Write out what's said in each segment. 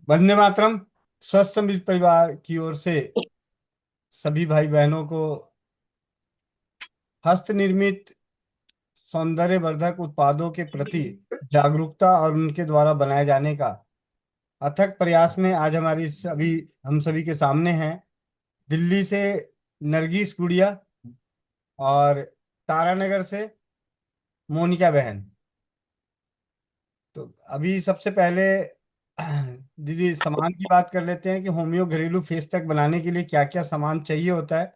वंदे मातरम। स्वस्थ समृद्ध परिवार की ओर से सभी भाई बहनों को हस्त निर्मित सौंदर्य वर्धक उत्पादों के प्रति जागरूकता और उनके द्वारा बनाए जाने का अथक प्रयास में आज हम सभी के सामने हैं दिल्ली से नरगिस गुड़िया और तारानगर से मोनिका बहन। तो अभी सबसे पहले दीदी सामान की बात कर लेते हैं कि होमियो घरेलू फेस पैक बनाने के लिए क्या क्या सामान चाहिए होता है।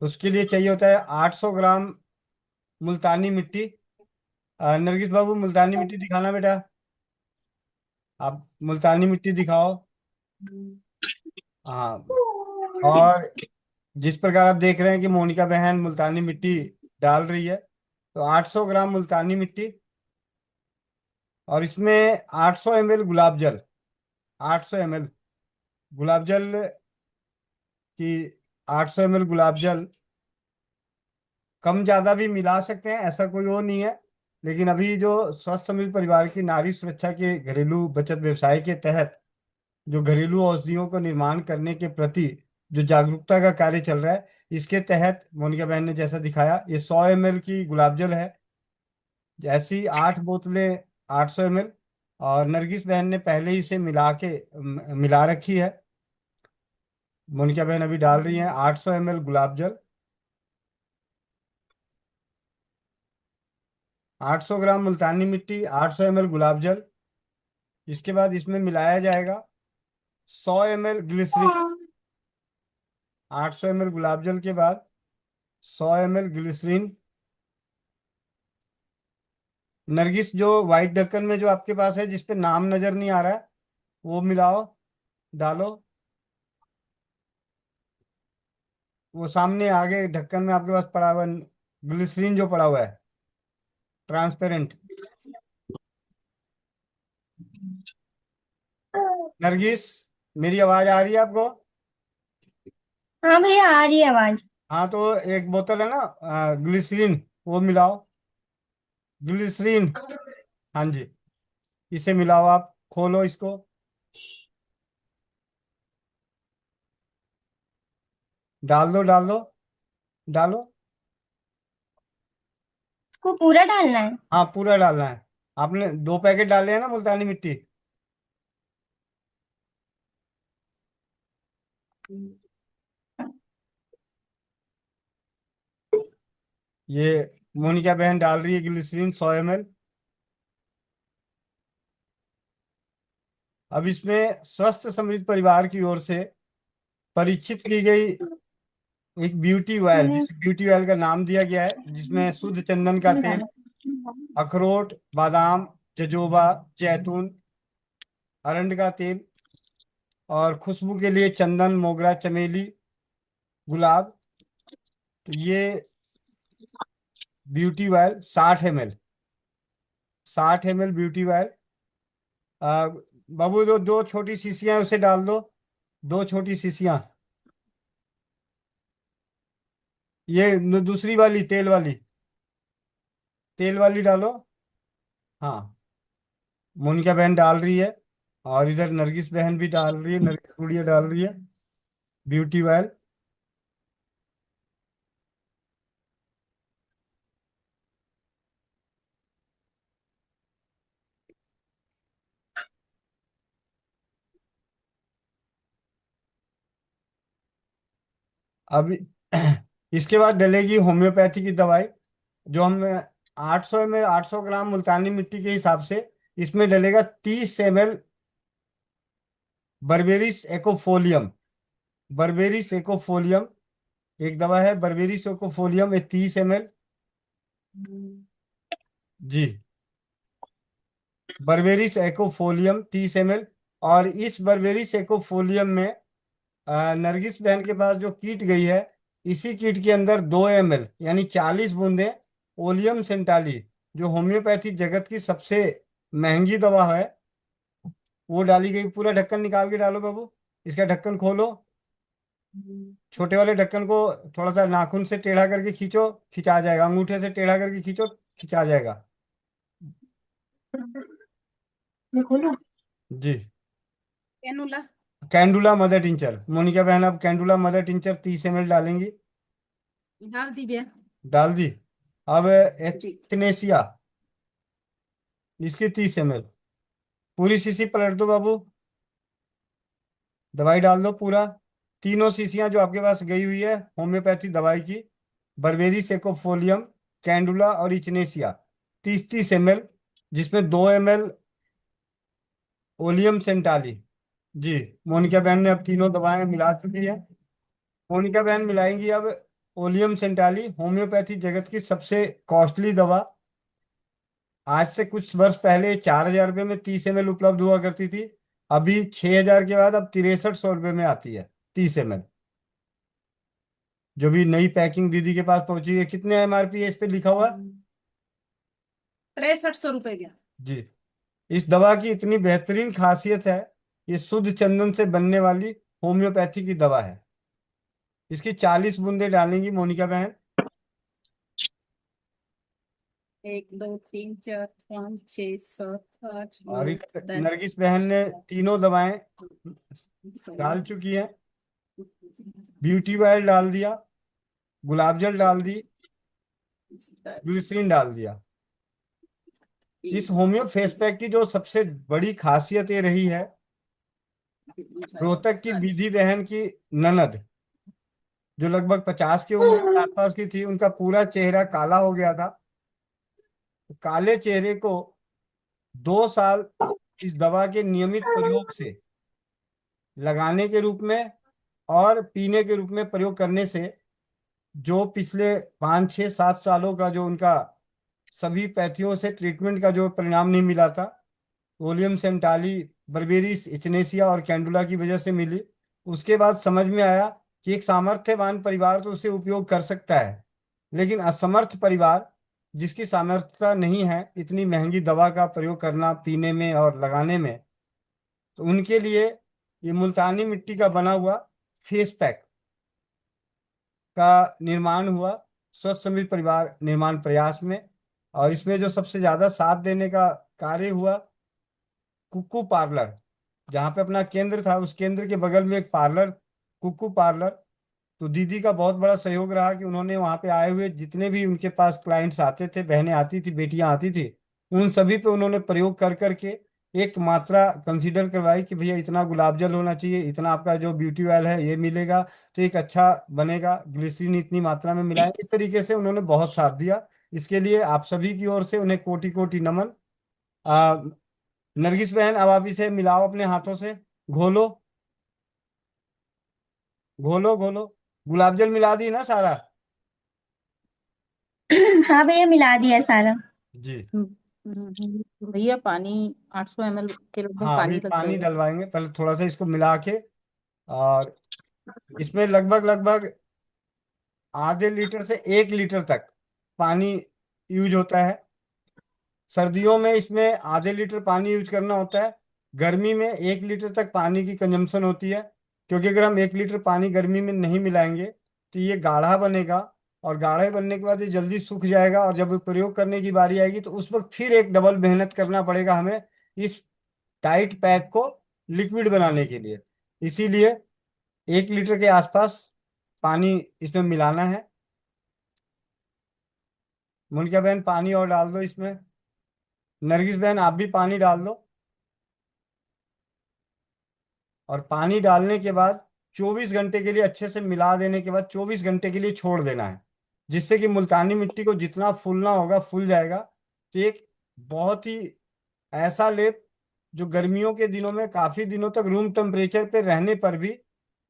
उसके लिए चाहिए होता है 800 ग्राम मुल्तानी मिट्टी। नरगिस बाबू मुल्तानी मिट्टी दिखाना बेटा। आप मुल्तानी मिट्टी दिखाओ। हाँ। और जिस प्रकार आप देख रहे हैं कि मोनिका बहन मुल्तानी मिट्टी डाल रही है, तो 800 ग्राम मुल्तानी मिट्टी और इसमें 800 ml गुलाब जल। 800 ml गुलाब जल की 800 ml गुलाब जल कम ज्यादा भी मिला सकते हैं, ऐसा कोई वो नहीं है। लेकिन अभी जो स्वस्थ समृद्ध परिवार की नारी सुरक्षा के घरेलू बचत व्यवसाय के तहत जो घरेलू औषधियों को निर्माण करने के प्रति जो जागरूकता का कार्य चल रहा है, इसके तहत मोनिका बहन ने जैसा दिखाया, ये 100 ml की गुलाब जल है। ऐसी 8 बोतलें 800 ml। और नरगिस बहन ने पहले ही इसे मिला रखी है। मोनिका बहन अभी डाल रही हैं 800 ml गुलाब जल। 800 ग्राम मुल्तानी मिट्टी, 800 ml गुलाब जल। इसके बाद इसमें मिलाया जाएगा 100 ml ग्लिसरीन। 800 ml गुलाब जल के बाद 100 ml ग्लिसरीन। नरगिस, जो व्हाइट ढक्कन में जो आपके पास है जिस पे नाम नजर नहीं आ रहा है, वो मिलाओ, डालो। वो सामने आगे ढक्कन में आपके पास पड़ा हुआ ग्लिसरीन जो पड़ा हुआ है, ट्रांसपेरेंट। नरगिस, मेरी आवाज आ रही है आपको? हाँ भैया, आ रही है आवाज। हाँ, तो एक बोतल है ना ग्लिसरीन, वो मिलाओ। ग्लिसरीन, हाँ जी। इसे मिलाओ, आप खोलो इसको। डाल दो, डाल दो, डालो। इसको पूरा डालना है? हाँ, पूरा डालना है। आपने 2 पैकेट डाले हैं ना मुल्तानी मिट्टी। ये मोनिका बहन डाल रही है ग्लिसरीन 100 ml। अब इसमें स्वस्थ समृद्ध परिवार की ओर से परीक्षित की गई एक ब्यूटी ऑयल, मैंने जिस ब्यूटी ऑयल का नाम दिया गया है, जिसमें शुद्ध चंदन का इसमें तेल, डाला। अखरोट, बादाम, जजोबा, जैतून, अरंड का तेल और खुशबू के लिए चंदन, मोगरा, चमेली, गुलाब। तो ये beauty oil 60 ml। 60 ml beauty oil. बाबू, दो दो छोटी शीशियां उसे डाल दो। 2 छोटी शीशियां। ये दूसरी वाली, तेल वाली डालो। हाँ, मोनिका बहन डाल रही है और इधर नरगिस बहन भी डाल रही है, नरगिस गुड़िया डाल रही है ब्यूटी ऑयल। अब इसके बाद डलेगी होम्योपैथी की दवाई, जो हम 800 ग्राम मुल्तानी मिट्टी के हिसाब से इसमें डलेगा 30 ml बर्बेरिस एकोफोलियम। बर्बेरिस एकोफोलियम एक दवा है, बर्बेरिस एकोफोलियम, ये 30 ml। जी, बर्बेरिस एकोफोलियम 30 ml। और इस बर्बेरिस एकोफोलियम में नरगिस बहन के पास जो किट गई है, इसी किट के अंदर 2 ml यानी 40 बूंदें ओलियम सेंटाली, जो होम्योपैथी जगत की सबसे महंगी दवा है, वो डाली गई। पूरा ढक्कन निकाल के डालो बाबू। इसका ढक्कन खोलो। छोटे वाले ढक्कन को थोड़ा सा नाखून से टेढ़ा करके खींचो, खिंचा जाएगा। अंगूठे से टेढ़ा करके खींचो, खिंचा जाएगा। ये खोलो। जी। कैनुला। कैंडुला मदर टिंचर, मोनिका बहन अब कैंडुला मदर टिंचर 30 ml डालेंगी। डाल दी भैया। डाल दी। अब जी। एक्टिनेसिया, इसकी 30 ml, पूरी शीशी पलट दो बाबू, दवाई डाल दो पूरा। तीनों शीशियां जो आपके पास गई हुई है होम्योपैथी दवाई की, बर्बेरी सेकोफोलियम, कैंडुला और इचनेसिया, 30-30 ml, जिसमें 2 ml ओलियम सेंटाली। जी, मोनिका बहन ने अब तीनों दवाएं मिला चुकी है। मोनिका बहन मिलाएंगी अब ओलियम सेंटाली, होम्योपैथी जगत की सबसे कॉस्टली दवा। आज से कुछ वर्ष पहले 4,000 रुपये में 30 ml उपलब्ध हुआ करती थी। अभी 6,000 के बाद अब 6300 रुपये में आती है 30 ml, जो भी नई पैकिंग दीदी के पास पहुंची है। कितने MRP है इस पे लिखा हुआ है? 6300 रुपए भैया। जी। इस दवा की इतनी बेहतरीन खासियत है, ये शुद्ध चंदन से बनने वाली होम्योपैथी की दवा है। इसकी 40 बूंदे डालेंगी मोनिका बहन। 1 2 3 4 5 6 7 8 9 और इस 10। नरगिस बहन ने तीनों दवाएं डाल चुकी हैं। ब्यूटी ऑयल डाल दिया, गुलाब जल डाल दी, ग्लिसरीन डाल दिया। इस होम्यो फेस पैक की जो सबसे बड़ी खासियत ये रही है, रोहतक की विधि बहन की ननद, जो लगभग 50 की उम्र के आसपास की थी, उनका पूरा चेहरा काला हो गया था। काले चेहरे को 2 साल इस दवा के नियमित प्रयोग से, लगाने के रूप में और पीने के रूप में प्रयोग करने से, जो पिछले 5 6 7 सालों का जो उनका सभी पैथियों से ट्रीटमेंट का जो परिणाम नहीं मिला था, वोलियम सेंटाली, बर्बेरिस, इचनेसिया और कैंडुला की वजह से मिली। उसके बाद समझ में आया कि एक सामर्थ्यवान परिवार तो उसे उपयोग कर सकता है, लेकिन असमर्थ परिवार, जिसकी सामर्थ्यता नहीं है इतनी महंगी दवा का प्रयोग करना पीने में और लगाने में, तो उनके लिए ये मुल्तानी मिट्टी का बना हुआ फेस पैक का निर्माण हुआ स्वस्थ समृद्ध परिवार निर्माण प्रयास में। और इसमें जो सबसे ज्यादा साथ देने का कार्य हुआ, कुक्कू पार्लर, जहाँ पे अपना केंद्र था, उस केंद्र के बगल में एक पार्लर, कुक्कू पार्लर। तो दीदी का बहुत बड़ा सहयोग रहा कि उन्होंने वहाँ पे आए हुए जितने भी उनके पास क्लाइंट्स आते थे, बहनें आती थी, बेटियां आती थी, उन सभी पे उन्होंने प्रयोग कर करके एक मात्रा कंसीडर करवाई कि भैया इतना गुलाब जल होना चाहिए, इतना आपका जो ब्यूटी ऑयल है ये मिलेगा तो एक अच्छा बनेगा, ग्लिसरीन इतनी मात्रा में मिलाएं। इस तरीके से उन्होंने बहुत साथ दिया। इसके लिए आप सभी की ओर से उन्हें कोटि कोटि नमन। नरगिस बहन अब आप इसे मिलाओ अपने हाथों से, घोलो घोलो घोलो। गुलाब जल मिला दी ना सारा? हाँ भैया, मिला दिया सारा। जी। भैया पानी 800 ml के लगभग हाँ, अभी पानी लग पानी जाएगा। डलवाएंगे, पहले थोड़ा सा इसको मिला के। और इसमें लगभग लगभग आधे लीटर से 1 लीटर तक पानी यूज होता है। सर्दियों में इसमें आधे लीटर पानी यूज करना होता है। गर्मी में 1 लीटर तक पानी की कंजम्पशन होती है, क्योंकि अगर हम 1 लीटर पानी गर्मी में नहीं मिलाएंगे तो ये गाढ़ा बनेगा, और गाढ़े बनने के बाद ये जल्दी सूख जाएगा, और जब प्रयोग करने की बारी आएगी तो उस वक्त फिर एक डबल मेहनत करना पड़ेगा हमें इस टाइट पैक को लिक्विड बनाने के लिए। इसीलिए 1 लीटर के आसपास पानी इसमें मिलाना है। मुनकिया बहन पानी और डाल दो इसमें। नरगिस बहन आप भी पानी डाल दो। और पानी डालने के बाद 24 घंटे के लिए अच्छे से मिला देने के बाद 24 घंटे के लिए छोड़ देना है, जिससे कि मुल्तानी मिट्टी को जितना फूलना होगा फूल जाएगा। तो एक बहुत ही ऐसा लेप जो गर्मियों के दिनों में काफी दिनों तक रूम टेम्परेचर पे रहने पर भी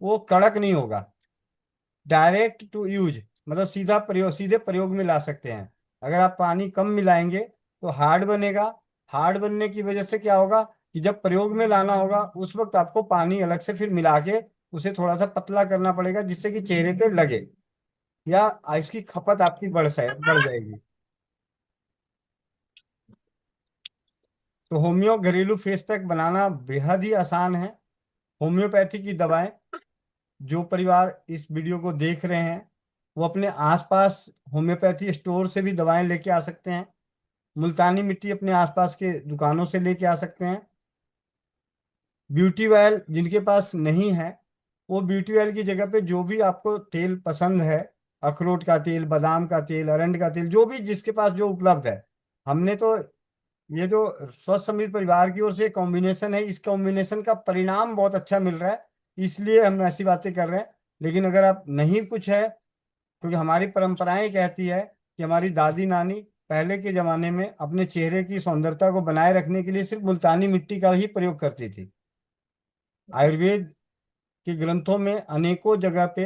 वो कड़क नहीं होगा। डायरेक्ट टू यूज, मतलब सीधा प्रयोग, सीधे प्रयोग में ला सकते हैं। अगर आप पानी कम मिलाएंगे तो हार्ड बनेगा। हार्ड बनने की वजह से क्या होगा कि जब प्रयोग में लाना होगा उस वक्त आपको पानी अलग से फिर मिला के उसे थोड़ा सा पतला करना पड़ेगा, जिससे कि चेहरे पे लगे, या इसकी खपत आपकी बढ़ जाएगी। तो होम्यो घरेलू फेस पैक बनाना बेहद ही आसान है। होम्योपैथी की दवाएं, जो परिवार इस वीडियो को देख रहे हैं वो अपने आसपास होम्योपैथी स्टोर से भी दवाएं लेके आ सकते हैं। मुल्तानी मिट्टी अपने आसपास के दुकानों से लेके आ सकते हैं। ब्यूटी ऑयल जिनके पास नहीं है, वो ब्यूटी ऑयल की जगह पे जो भी आपको तेल पसंद है, अखरोट का तेल, बादाम का तेल, अरंड का तेल, जो भी जिसके पास जो उपलब्ध है। हमने तो ये जो स्वस्थ समृद्ध परिवार की ओर से कॉम्बिनेशन है, इस कॉम्बिनेशन का परिणाम बहुत अच्छा मिल रहा है, इसलिए हम ऐसी बातें कर रहे हैं। लेकिन अगर आप नहीं कुछ है, क्योंकि हमारी परंपराएं कहती है कि हमारी दादी नानी पहले के जमाने में अपने चेहरे की सौंदर्यता को बनाए रखने के लिए सिर्फ मुल्तानी मिट्टी का ही प्रयोग करती थी। आयुर्वेद के ग्रंथों में अनेकों जगह पे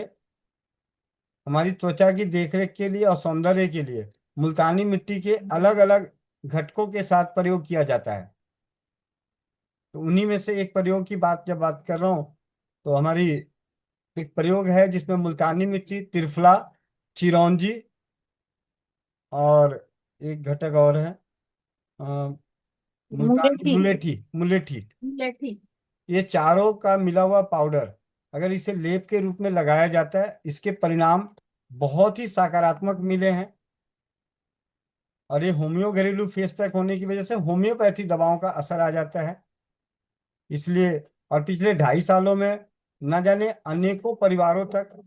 हमारी त्वचा की देखरेख के लिए और सौंदर्य के लिए मुल्तानी मिट्टी के अलग अलग घटकों के साथ प्रयोग किया जाता है। तो उन्हीं में से एक प्रयोग की बात जब बात कर रहा हूँ, तो हमारी एक प्रयोग है जिसमें मुल्तानी मिट्टी, त्रिफला, चिरौंजी और एक घटक और है, मुल्तानी मुलेठी। मुलेठी, मुलेठी। मुलेठी। ये चारों का मिला हुआ पाउडर अगर इसे लेप के रूप में लगाया जाता है, इसके परिणाम बहुत ही सकारात्मक मिले हैं। और ये होम्यो घरेलू फेस पैक होने की वजह से होम्योपैथी दवाओं का असर आ जाता है, इसलिए। और पिछले 2.5 सालों में न जाने अनेकों परिवारों तक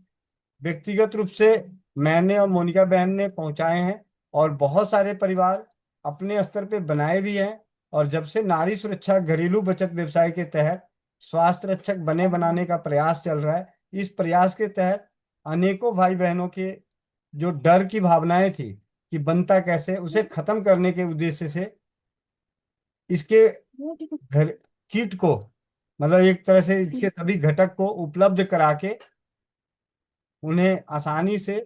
व्यक्तिगत रूप से मैंने और मोनिका बहन ने पहुंचाए हैं, और बहुत सारे परिवार अपने स्तर पे बनाए भी हैं। और जब से नारी सुरक्षा घरेलू बचत व्यवसाय के तहत स्वास्थ्य रक्षक बने बनाने का प्रयास चल रहा है, इस प्रयास के तहत अनेकों भाई बहनों के जो डर की भावनाएं थी कि बनता कैसे, उसे खत्म करने के उद्देश्य से इसके घर किट को, मतलब एक तरह से इसके सभी घटक को उपलब्ध करा के उन्हें आसानी से,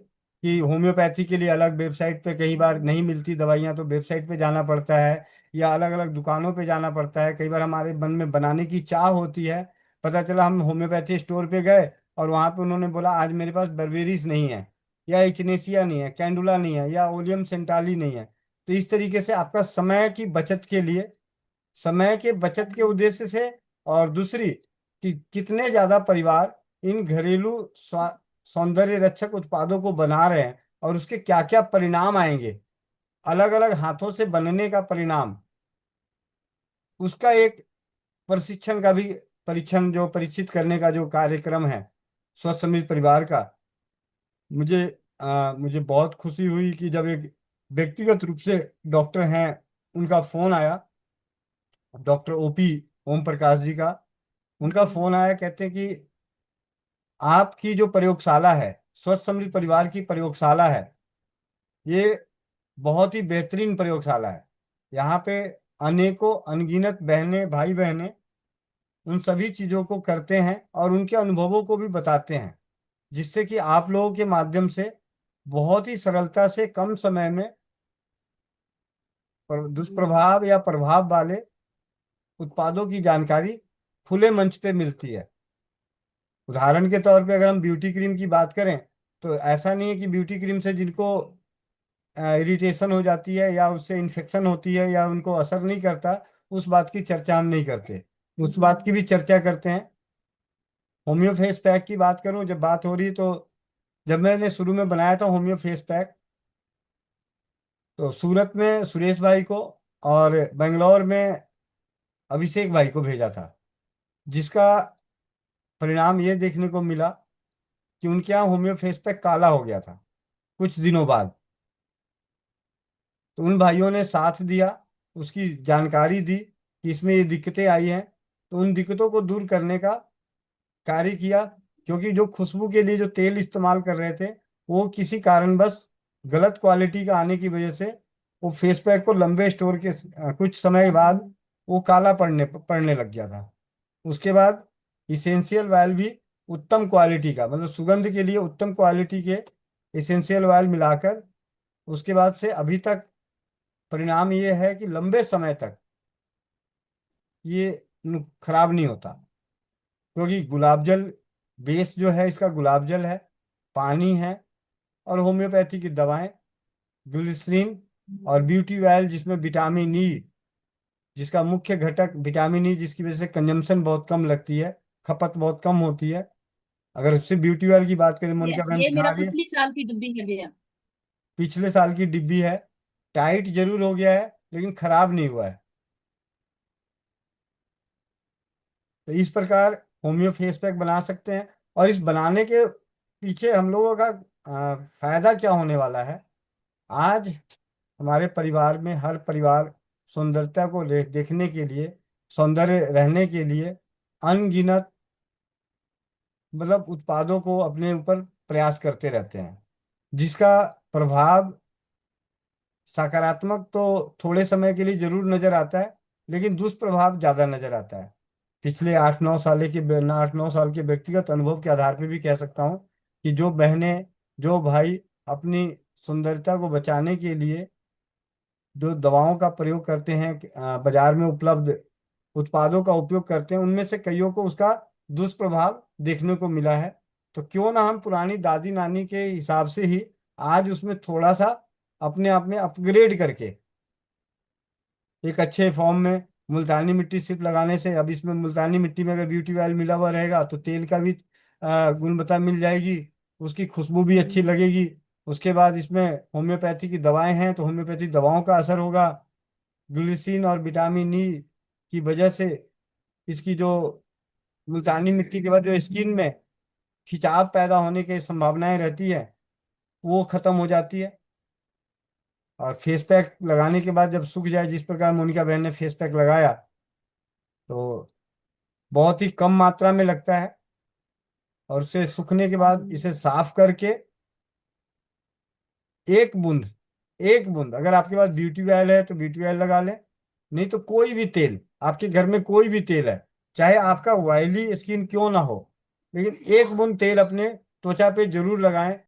कि होम्योपैथी के लिए अलग वेबसाइट पे कई बार नहीं मिलती दवाइयाँ तो वेबसाइट पे जाना पड़ता है, या अलग अलग दुकानों पे जाना पड़ता है। कई बार हमारे मन में बनाने की चाह होती है, पता चला हम होम्योपैथी स्टोर पे गए और वहाँ पे उन्होंने बोला आज मेरे पास बर्बेरिस नहीं है, या इचनेसिया नहीं है, कैंडुला नहीं है, या ओलियम सेंटाली नहीं है। तो इस तरीके से आपका समय की बचत के लिए, समय के बचत के उद्देश्य से, और दूसरी कि कितने ज्यादा परिवार इन घरेलू सौंदर्य रक्षक उत्पादों को बना रहे हैं और उसके क्या क्या परिणाम आएंगे, अलग अलग हाथों से बनने का परिणाम, उसका एक प्रशिक्षण का भी, परीक्षण जो परीक्षित करने का जो कार्यक्रम है स्वस्थ समृद्ध परिवार का, मुझे मुझे बहुत खुशी हुई कि जब एक व्यक्तिगत रूप से डॉक्टर हैं, उनका फोन आया, डॉक्टर ओपी ओम प्रकाश जी का, उनका फोन आया, कहते हैं कि आपकी जो प्रयोगशाला है, स्वस्थ समृद्ध परिवार की प्रयोगशाला है, ये बहुत ही बेहतरीन प्रयोगशाला है। यहाँ पे अनेकों अनगिनत बहनें भाई बहनें उन सभी चीजों को करते हैं और उनके अनुभवों को भी बताते हैं, जिससे कि आप लोगों के माध्यम से बहुत ही सरलता से कम समय में दुष्प्रभाव या प्रभाव वाले उत्पादों की जानकारी खुले मंच पे मिलती है। उदाहरण के तौर पे अगर हम ब्यूटी क्रीम की बात करें, तो ऐसा नहीं है कि ब्यूटी क्रीम से जिनको इरिटेशन हो जाती है या उससे इन्फेक्शन होती है या उनको असर नहीं करता, उस बात की चर्चा हम नहीं करते, उस बात की भी चर्चा करते हैं। होम्यो फेस पैक की बात करूं, जब बात हो रही, तो जब मैंने शुरू में बनाया था होम्यो फेस पैक, तो सूरत में सुरेश भाई को और बेंगलोर में अभिषेक भाई को भेजा था, जिसका परिणाम ये देखने को मिला कि उनके यहाँ होम्यो फेस पैक काला हो गया था कुछ दिनों बाद। तो उन भाइयों ने साथ दिया, उसकी जानकारी दी कि इसमें ये दिक्कतें आई हैं, तो उन दिक्कतों को दूर करने का कार्य किया। क्योंकि जो खुशबू के लिए जो तेल इस्तेमाल कर रहे थे, वो किसी कारणवश गलत क्वालिटी का आने की वजह से वो फेस पैक को लंबे स्टोर के कुछ समय बाद वो काला पड़ने लग गया था। उसके बाद इसेंशियल ऑयल भी उत्तम क्वालिटी का, मतलब सुगंध के लिए उत्तम क्वालिटी के इसेंशियल ऑयल मिलाकर, उसके बाद से अभी तक परिणाम ये है कि लंबे समय तक ये खराब नहीं होता। क्योंकि गुलाब जल बेस जो है इसका, गुलाब जल है, पानी है, और होम्योपैथी की दवाएं, ग्लिसरीन, और ब्यूटी ऑयल जिसमें विटामिन ई, जिसका मुख्य घटक विटामिन ई, जिसकी वजह से कंजम्पशन बहुत कम लगती है, खपत बहुत कम होती है। अगर उससे ब्यूटी ऑयल की बात करें, ये मोनिका बहन ये दिखा मेरा रही है, पिछली साल की डिब्बी है भैया। पिछले साल की डिब्बी है, टाइट जरूर हो गया है लेकिन खराब नहीं हुआ है। तो इस प्रकार होम्यो फेस पैक बना सकते हैं। और इस बनाने के पीछे हम लोगों का फायदा क्या होने वाला है। आज हमारे परिवार में हर परिवार सुंदरता को देखने के लिए, सौंदर्य रहने के लिए अनगिनत मतलब उत्पादों को अपने ऊपर प्रयास करते रहते हैं, जिसका प्रभाव सकारात्मक तो थोड़े समय के लिए जरूर नजर आता है, लेकिन दुष्प्रभाव ज्यादा नजर आता है। पिछले 8-9 साल के व्यक्तिगत अनुभव के आधार पर भी कह सकता हूँ कि जो बहनें, जो भाई अपनी सुंदरता को बचाने के लिए जो दवाओं का प्रयोग करते हैं, बाजार में उपलब्ध उत्पादों का उपयोग करते हैं, उनमें से कईयों को उसका दुष्प्रभाव देखने को मिला है। तो क्यों ना हम पुरानी दादी नानी के हिसाब से ही आज उसमें थोड़ा सा अपने आप में अपग्रेड करके एक अच्छे फॉर्म में मुल्तानी मिट्टी सिर्फ लगाने से, अब इसमें मुल्तानी मिट्टी में अगर ब्यूटी ऑयल मिला हुआ रहेगा तो तेल का भी गुणवत्ता मिल जाएगी, उसकी खुशबू भी अच्छी लगेगी। उसके बाद इसमें होम्योपैथी की दवाएं हैं तो होम्योपैथी दवाओं का असर होगा। ग्लिसरीन और विटामिन ई की वजह से इसकी जो मुल्तानी मिट्टी के बाद जो स्किन में खिंचाव पैदा होने की संभावनाएं रहती है वो खत्म हो जाती है। और फेस पैक लगाने के बाद जब सूख जाए, जिस प्रकार मोनिका बहन ने फेस पैक लगाया, तो बहुत ही कम मात्रा में लगता है। और उसे सूखने के बाद इसे साफ करके एक बूंद, एक बूंद अगर आपके पास ब्यूटी ऑयल है तो ब्यूटी ऑयल लगा लें, नहीं तो कोई भी तेल, आपके घर में कोई भी तेल है, चाहे आपका ऑयली स्किन क्यों ना हो, लेकिन एक बूंद तेल अपने त्वचा पे जरूर लगाएं।